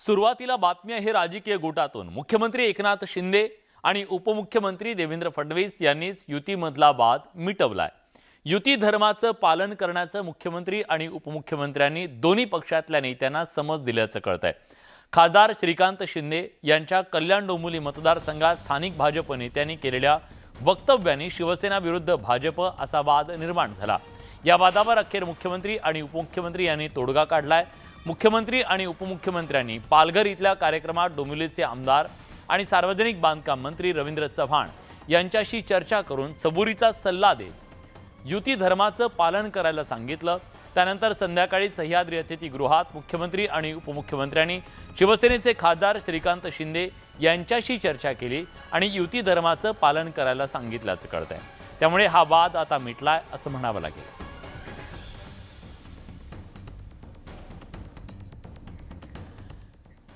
सुरुवातीला बातमी आहे राजकीय गोटातून। मुख्यमंत्री एकनाथ शिंदे आणि उपमुख्यमंत्री देवेंद्र फडणवीस यांनीच युतीमधला वाद मिटवलाय। युती धर्माचं पालन करण्याचं मुख्यमंत्री आणि उपमुख्यमंत्र्यांनी दोन्ही पक्षातल्या नेत्यांना समज दिल्याचं कळतंय। खासदार श्रीकांत शिंदे यांच्या कल्याण डोंबिवली मतदारसंघात स्थानिक भाजप नेत्यांनी केलेल्या वक्तव्यांनी शिवसेना विरुद्ध भाजप असा वाद निर्माण झाला। या वादावर अखेर मुख्यमंत्री आणि उपमुख्यमंत्री यांनी तोडगा काढलाय। मुख्यमंत्री आणि उपमुख्यमंत्र्यांनी पालघर इथल्या कार्यक्रमात डोंबिवलीचे आमदार आणि सार्वजनिक बांधकाम मंत्री रवींद्र चव्हाण यांच्याशी चर्चा करून सबुरीचा सल्ला देत युती धर्माचं पालन करायला सांगितलं। त्यानंतर संध्याकाळी सह्याद्री अतिथीगृहात मुख्यमंत्री आणि उपमुख्यमंत्र्यांनी शिवसेनेचे खासदार श्रीकांत शिंदे यांच्याशी चर्चा केली आणि युती धर्माचं पालन करायला सांगितल्याचं कळतंय। त्यामुळे हा वाद आता मिटलाय असं म्हणावं लागेल।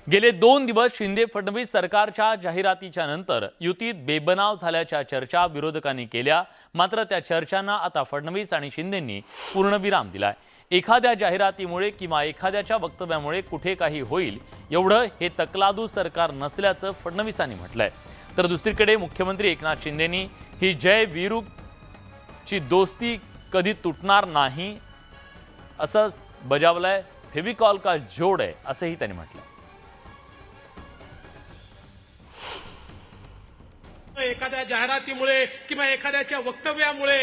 गेले 2 दिवस शिंदे फडणवीस सरकारच्या जाहिरातीच्या नंतर युतीत बेबनाव झाल्याच्या चर्चा विरोधकांनी केल्या। मात्र त्या चर्चांना आता फडणवीस आणि शिंदेंनी पूर्णविराम दिलाय। एखाद्या जाहिरातीमुळे किंवा एखाद्याच्या वक्तव्यामुळे कुठे काही होईल एवढं हे तकलादू सरकार नसल्याचं फडणवीसांनी म्हटलंय। तर दुसरीकडे मुख्यमंत्री एकनाथ शिंदेंनी ही जय वीरूची दोस्ती कधी तुटणार नाही असं बजावलंय। फेविकॉल का जोड आहे असंही त्यांनी म्हटलंय। एखाद्या जाहिरातीमुळे किंवा एखाद्याच्या वक्तव्यामुळे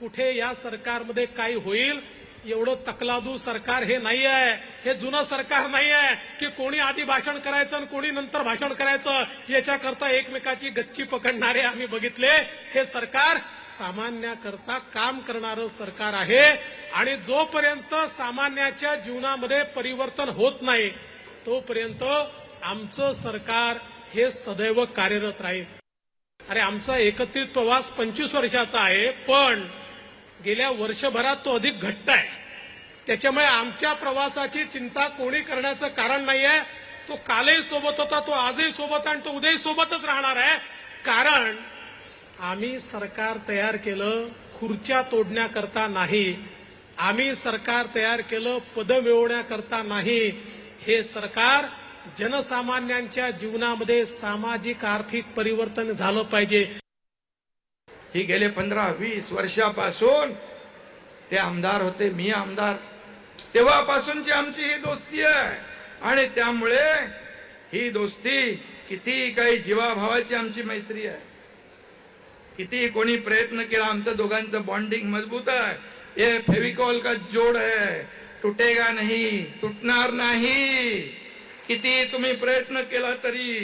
कुठे या सरकारमध्ये काही होईल एवढं तकलादू सरकार हे नाही आहे। हे जुनं सरकार नाही आहे की कोणी आधी भाषण करायचं आणि कोणी नंतर भाषण करायचं याच्याकरता एकमेकाची गच्ची पकडणारे आम्ही बघितले। हे सरकार सामान्याकरता काम करणारं सरकार आहे आणि जोपर्यंत सामान्याच्या जीवनामध्ये परिवर्तन होत नाही तोपर्यंत आमचं सरकार हे सदैव कार्यरत राहील। अरे आमचा एकत्रित प्रवास 25 वर्षाचा आहे, पण गेल्या वर्षभरात तो अधिक घट्ट आहे। त्याच्यामुळे आमच्या प्रवासाची चिंता कोणी करण्याचं कारण नाहीये। तो कालही सोबत होता, तो आजही सोबत आणि तो उद्याही सोबतच राहणार आहे। कारण आम्ही सरकार तयार केलं खुर्च्या तोडण्याकरता नाही, आम्ही सरकार तयार केलं पद मिळवण्याकरता नाही। हे सरकार जनसामान्यांच्या जीवनामध्ये सामाजिक आर्थिक परिवर्तन झालं पाहिजे। ही गेले 15-20 वर्षापासून ते आमदार होते, मी आमदार, तेव्हापासूनची आमची ही दोस्ती आहे आणि त्यामुळे ही दोस्ती किती काही जीवाभावाची आमची मैत्री आहे। किती कोणी प्रयत्न केला आमचं दोघांचं बॉन्डिंग मजबूत आहे। ये फेविकॉल का जोड है, तुटेगा नहीं, तुटणार नाही। किती तुम्ही प्रयत्न केला तरी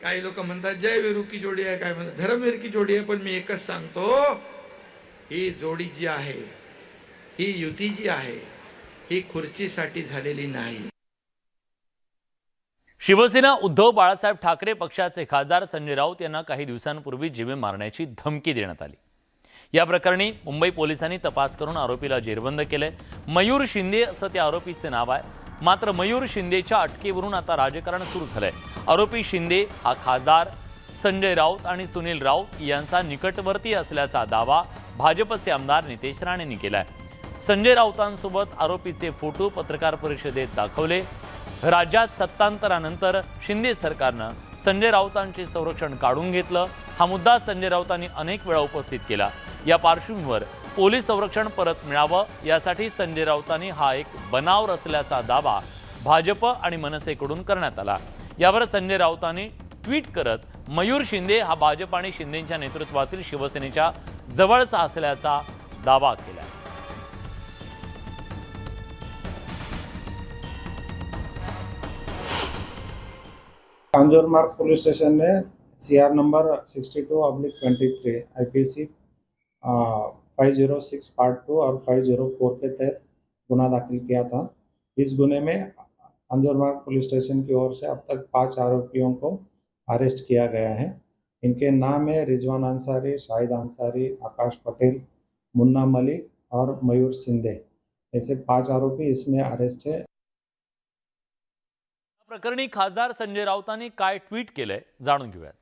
काही लोक म्हणतात जय वीरू की जोडी आहे, काय म्हणतात धर्मवीर की जोडी आहे, पण मी एकच सांगतो ही जोडी जी आहे, ही युती जी आहे, ही खुर्चीसाठी झालेली नाही। शिवसेना उद्धव बाळासाहेब ठाकरे पक्षाचे खासदार संजय राऊत यांना काही दिवसांपूर्वी जीवे मारण्याची धमकी देण्यात आली। या प्रकरणी मुंबई पोलिसांनी तपास करून आरोपीला जेरबंद केले। मयूर शिंदे असं त्या आरोपीचे नाव आहे। मात्र मयूर शिंदेच्या अटकेवरून आता राजकारण सुरू झालंय। आरोपी शिंदे हा खासदार संजय राऊत आणि सुनील राऊत यांचा निकटवर्ती असल्याचा दावा भाजपचे आमदार नितेश राणेंनी केलाय। संजय राऊतांसोबत आरोपीचे फोटो पत्रकार परिषदेत दाखवले। राज्यात सत्तांतरानंतर शिंदे सरकारनं संजय राऊतांचे संरक्षण काढून घेतलं। हा मुद्दा संजय राऊतांनी अनेक वेळा उपस्थित केला। या पार्श्वभूमीवर पोलीस संरक्षण परत मिळावं यासाठी संजय राऊतांनी हा एक बनाव रचल्याचा दावा भाजप आणि मनसेकडून करण्यात आला। यावर संजय राऊतांनी ट्विट करत मयूर शिंदे हा भाजप आणि शिंदेच्या नेतृत्वातील शिवसेनेच्या जवळचा असल्याचा दावा केला। कांजूरमार्ग पुलिस स्टेशन ने CR नंबर 62/23 IPC 506 पार्ट 2 और 504 के तहत गुना दाखिल किया था। इस गुने में कांजूरमार्ग पुलिस स्टेशन की ओर से अब तक 5 आरोपियों को अरेस्ट किया गया है। इनके नाम है रिजवान अंसारी, शाहिद अंसारी, आकाश पटेल, मुन्ना मलिक और मयूर शिंदे। ऐसे 5 आरोपी इसमें अरेस्ट है। प्रकरणी खासदार संजय राऊतांनी काय ट्विट केलंय जाणून घेऊयात।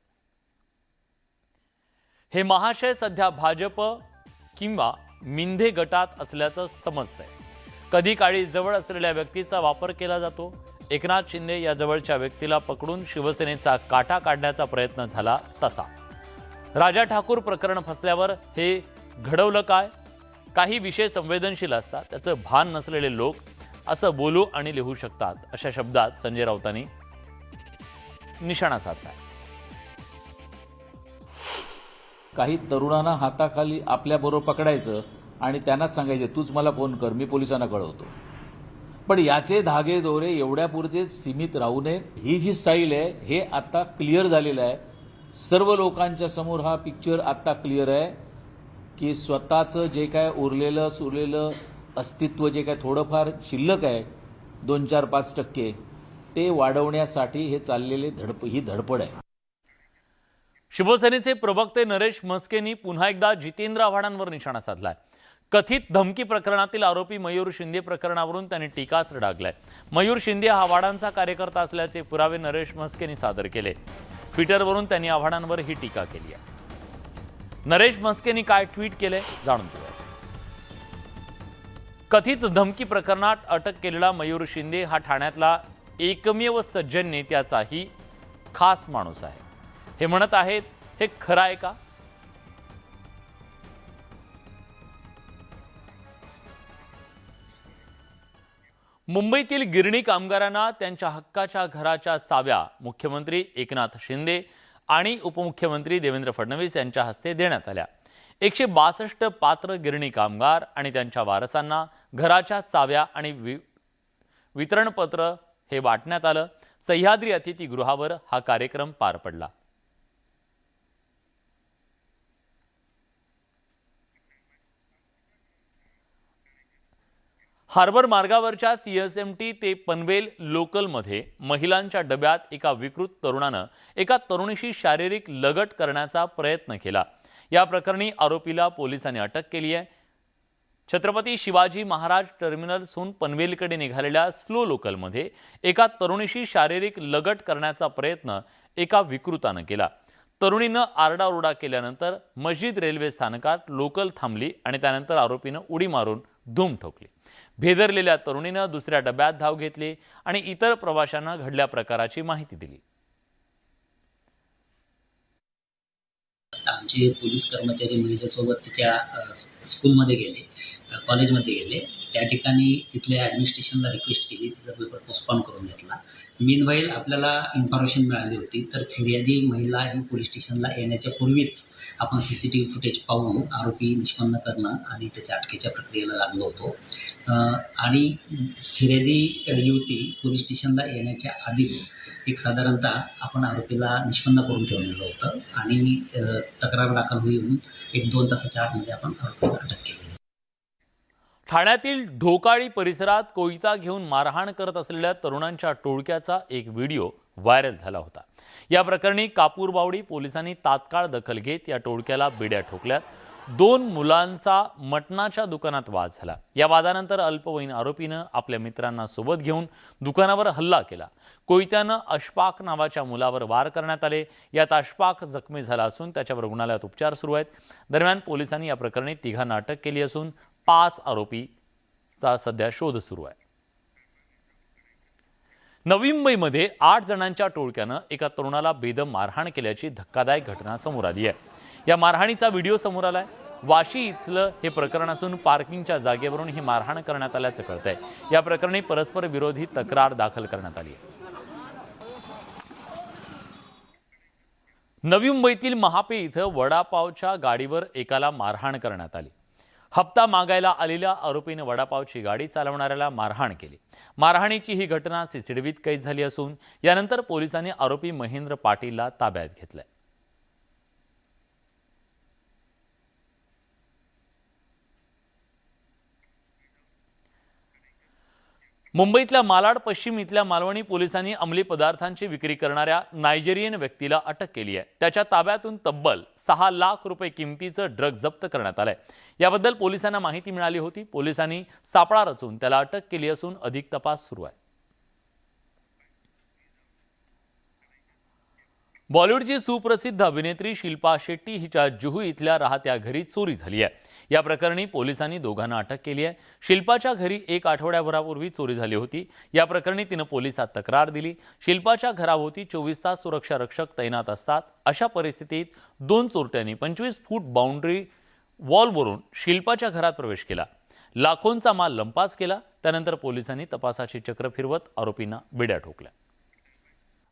हे महाशय सध्या भाजप किंवा मिंधे गटात असल्याचं समजतंय। कधी काळी जवळ असलेल्या व्यक्तीचा वापर केला जातो। एकनाथ शिंदे या जवळच्या व्यक्तीला पकडून शिवसेनेचा काटा काढण्याचा प्रयत्न झाला तसा. राजा ठाकूर प्रकरण फसल्यावर हे घडवलं काय? काही विषय संवेदनशील असतात, त्याचं भान नसलेले लोक असं बोलू आणि लिहू शकतात, अशा शब्दात संजय राऊतांनी निशाणा साधला. काही तरुणांना हाताखाली आपल्याबरोबर पकडायचं आणि त्यांनाच सांगायचं तूच मला फोन कर, मी पोलिसांना कळवतो. पण याचे धागे दोरे एवढ्यापुरते सीमित राहू नये. ही जी स्टाईल आहे हे आता क्लिअर झालेलं आहे. सर्व लोकांच्या समोर हा पिक्चर आता क्लिअर आहे की स्वतःचं जे काय उरलेलं सुरलेलं अस्तित्व जे काय थोडंफार शिल्लक आहे 2-4-5% ते वाढवण्यासाठी हे चाललेले ही धडपड आहे. शिवसेनेचे प्रवक्ते नरेश म्हस्केंनी पुन्हा एकदा जितेंद्र आव्हाडांवर निशाणा साधलाय. कथित धमकी प्रकरणातील आरोपी मयूर शिंदे प्रकरणावरून त्यांनी टीकास्त्र डागलाय. मयूर शिंदे हा आव्हाडांचा कार्यकर्ता असल्याचे पुरावे नरेश म्हस्केंनी सादर केले. ट्विटरवरून त्यांनी आव्हाडांवर ही टीका केली आहे. नरेश म्हस्केंनी काय ट्विट केले जाणून घेऊया. कथित धमकी प्रकरणात अटक केलेला मयूर शिंदे हा ठाण्यातला एकमेव सज्जन नेत्याचाही खास माणूस आहे. हे म्हणत आहेत, हे खरं आहे का? मुंबईतील गिरणी कामगारांना त्यांच्या हक्काच्या घराच्या चाव्या मुख्यमंत्री एकनाथ शिंदे आणि उपमुख्यमंत्री देवेंद्र फडणवीस यांच्या हस्ते देण्यात आल्या. 162 पात्र गिरणी कामगार आणि त्यांच्या वारसांना घराच्या चाव्या आणि वितरणपत्र हे वाटण्यात आलं. सह्याद्री अतिथीगृहावर हा कार्यक्रम पार पडला. हार्बर मार्गावरच्या CSMT ते पनवेल लोकलमध्ये महिलांच्या डब्यात एका विकृत तरुणानं एका तरुणीशी शारीरिक लगट करण्याचा प्रयत्न केला. या प्रकरणी आरोपीला पोलिसांनी अटक केली आहे. छत्रपती शिवाजी महाराज टर्मिनल्सहून पनवेलकडे निघालेल्या स्लो लोकलमध्ये एका तरुणीशी शारीरिक लगट करण्याचा प्रयत्न एका विकृतानं केला. तरुणीनं आरडाओरडा केल्यानंतर मस्जिद रेल्वे स्थानकात लोकल थांबली आणि त्यानंतर आरोपीनं उडी मारून धूम ठोकली. भेदरलेल्या तरुणीनं दुसऱ्या डब्यात धाव घेतली आणि इतर प्रवाशांना घडल्या प्रकाराची माहिती दिली. आमचे पोलीस कर्मचारी महिलेसोबत तिच्या स्कूलमध्ये गेले, कॉलेजमध्ये गेले. त्या ठिकाणी तिथल्या ॲडमिनिस्ट्रेशनला रिक्वेस्ट केली, तिचा पेपर पोस्टपोन करून घेतला. मीनवाईल आपल्याला इन्फॉर्मेशन मिळाली होती, तर फिर्यादी महिला ही पोलीस स्टेशनला येण्याच्या पूर्वीच आपण CCTV फुटेज पाहून आरोपी निष्पन्न करणं आणि त्याच्या अटकेच्या प्रक्रियेला लागलो होतो. आणि फिर्यादी युवती पोलीस स्टेशनला येण्याच्या आधीच एक साधारणतः आपण आरोपीला निष्पन्न करून ठेवलेलं होतं आणि तक्रार दाखल होऊन 1-2 तासाच्या आतमध्ये आपण आरोपीला अटक केली. ठाण्यातील ढोकाळी परिसरात कोयता घेऊन मारहाण करत असलेल्या तरुणांच्या टोळक्याचा एक व्हिडिओ व्हायरल झाला होता. या प्रकरणी कापूरबावडी पोलिसांनी तात्काळ दखल घेत या टोळक्याला बेड्या ठोकल्यात. 2 मुलांचा मटणाच्या दुकानात वाद झाला. या वादानंतर अल्पवयीन आरोपीनं आपल्या मित्रांना सोबत घेऊन दुकानावर हल्ला केला. कोयत्यानं अशफाक नावाच्या मुलावर वार करण्यात आले. यात अशफाक जखमी झाला असून त्याच्यावर रुग्णालयात उपचार सुरू आहेत. दरम्यान पोलिसांनी या प्रकरणी 3 अटक केली असून 5 आरोपीचा सध्या शोध सुरू आहे. नवी मुंबईमध्ये 8 जणांच्या टोळक्यानं एका तरुणाला बेदम मारहाण केल्याची धक्कादायक घटना समोर आली आहे. या मारहाणीचा व्हिडिओ समोर आलाय. वाशी इथलं हे प्रकरण असून पार्किंगच्या जागेवरून ही मारहाण करण्यात आल्याचं कळतंय. या प्रकरणी परस्पर विरोधी तक्रार दाखल करण्यात आली आहे. नवी मुंबईतील महापे इथं वडापावच्या गाडीवर एकाला मारहाण करण्यात आली. हप्ता मागायला आलेल्या आरोपीने वडापावची गाडी चालवणाऱ्याला मारहाण केली. मारहाणीची ही घटना CCTVत कैद झाली असून यानंतर पोलिसांनी आरोपी महेंद्र पाटीलला ताब्यात घेतलंय. मुंबईतल्या मालाड पश्चिम इथल्या मालवणी पोलिसांनी अंमली पदार्थांची विक्री करणाऱ्या नायजेरियन व्यक्तीला अटक केली आहे. त्याच्या ताब्यातून तब्बल 6 लाख रुपये किमतीचं ड्रग जप्त करण्यात आलंय. याबद्दल पोलिसांना माहिती मिळाली होती. पोलिसांनी सापळा रचून त्याला अटक केली असून अधिक तपास सुरू आहे. बॉलिवूडची सुप्रसिद्ध अभिनेत्री शिल्पा शेट्टी हिच्या जुहू इथल्या राहत्या घरी चोरी झाली आहे। या प्रकरणी पोलिसांनी दोघांना अटक केली आहे। शिल्पाच्या घरी 1 आठवड्याभरापूर्वी चोरी झाली होती। या प्रकरणी तिनं पोलिसात तक्रार दिली। शिल्पाच्या घराभोवती 24 तास सुरक्षा रक्षक तैनात असतात। अशा परिस्थितीत 2 चोरट्यांनी 25 फूट बाउंड्री वॉलवरून शिल्पाच्या घरात प्रवेश केला। लाखोंचा माल लंपास केला। त्यानंतर पोलिसांनी तपासाची चक्र फिरवत आरोपींना बेड्या ठोकल्या।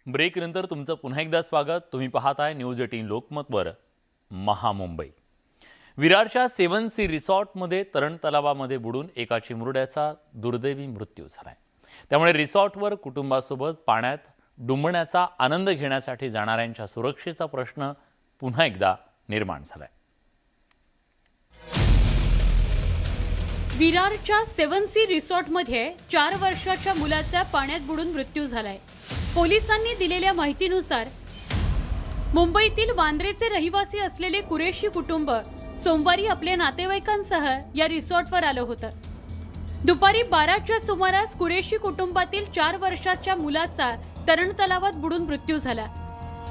ब्रेकनंतर तुमचं पुन्हा एकदा स्वागत। तुम्ही पाहताय न्यूज 18 लोकमतवर महामुंबई। विरारच्या 7 सी रिसॉर्टमध्ये तरण तलावामध्ये बुडून एका चिमुरड्याचा दुर्दैवी मृत्यू झालाय। त्यामुळे रिसॉर्टवर कुटुंबासोबत पाण्यात डुंबण्याचा आनंद घेण्यासाठी जाणाऱ्यांच्या सुरक्षेचा प्रश्न पुन्हा एकदा निर्माण झालाय। विरारच्या 7 सी रिसॉर्टमध्ये 4 वर्षाच्या मुलाचा पाण्यात बुडून मृत्यू झालाय। पोलिसांनी दिलेल्या माहितीनुसार मुंबईतील वांद्रेचे रहिवासी असलेले कुरेशी कुटुंब सोमवारी आपल्या नातेवाईकांसह या रिसॉर्टवर आलं होतं। दुपारी 12च्या सुमारास कुरेशी कुटुंबातील 4 वर्षाच्या मुलाचा तरण तलावात बुडून मृत्यू झाला।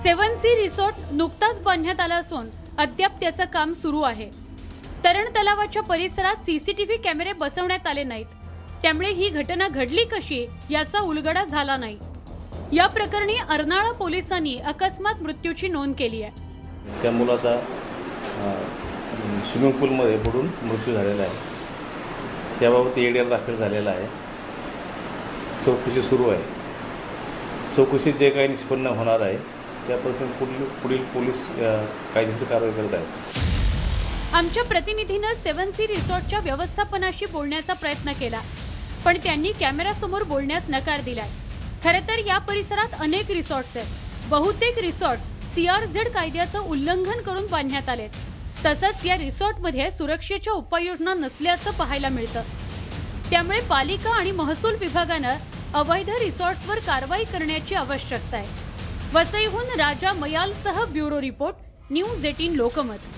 7 सी रिसॉर्ट नुकताच बांधण्यात आला असून अद्याप त्याचं काम सुरू आहे। तरण तलावाच्या परिसरात सीसीटीव्ही कॅमेरे बसवण्यात आले नाहीत, त्यामुळे ही घटना घडली कशी याचा उलगडा झाला नाही। या प्रकरणी अर्नाळा पोलिसांनी अकस्मात मृत्यूची नोंद केली आहे। त्या मुलाचा स्विमिंग पूलमध्ये बुडून मृत्यू झालेला आहे। त्याबाबत एडीआर दाखल झालेला आहे। चौकशी सुरू आहे। चौकशीत जे काही निष्पन्न होणार आहे त्याप्रमाणे पुढील पोलीस कायदेशीर कारवाई करत आहेत। आमच्या प्रतिनिधीनं 7 सी रिसॉर्टच्या व्यवस्थापनाशी बोलण्याचा प्रयत्न केला, पण त्यांनी कॅमेऱ्यासमोर बोलण्यास नकार दिलाय। खरं तर या परिसरात अनेक रिसॉर्ट्स आहेत। बहुतेक रिसॉर्ट्स CRZ कायद्याचं उल्लंघन करून बांधण्यात आले। तसंच या रिसॉर्टमध्ये सुरक्षेच्या उपाययोजना नसल्याचं पाहायला मिळतं। त्यामुळे पालिका आणि महसूल विभागानं अवैध रिसॉर्ट्सवर कारवाई करण्याची आवश्यकता आहे। वसईहून राजा मयालसह ब्युरो रिपोर्ट, न्यूज 18 लोकमत।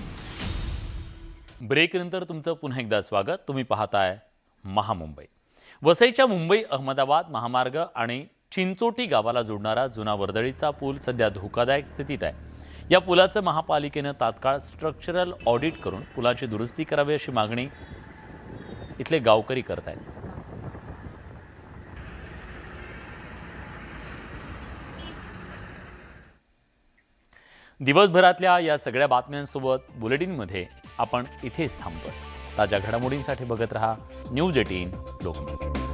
ब्रेकनंतर तुमचं पुन्हा एकदा स्वागत। तुम्ही पाहताय महामुंबई। वसईच्या मुंबई अहमदाबाद महामार्ग आणि चिंचोटी गावाला जोडणारा जुना वर्दळीचा पूल सध्या धोकादायक स्थितीत आहे। या पुलाचं महापालिकेनं तात्काळ स्ट्रक्चरल ऑडिट करून पुलाची दुरुस्ती करावी अशी मागणी इथले गावकरी करत आहेत। दिवसभरातल्या या सगळ्या बातम्यांसोबत बुलेटिनमध्ये आपण इथेच थांबतोय। ताज्या घडामोडींसाठी बघत रहा न्यूज 18 लोकमत।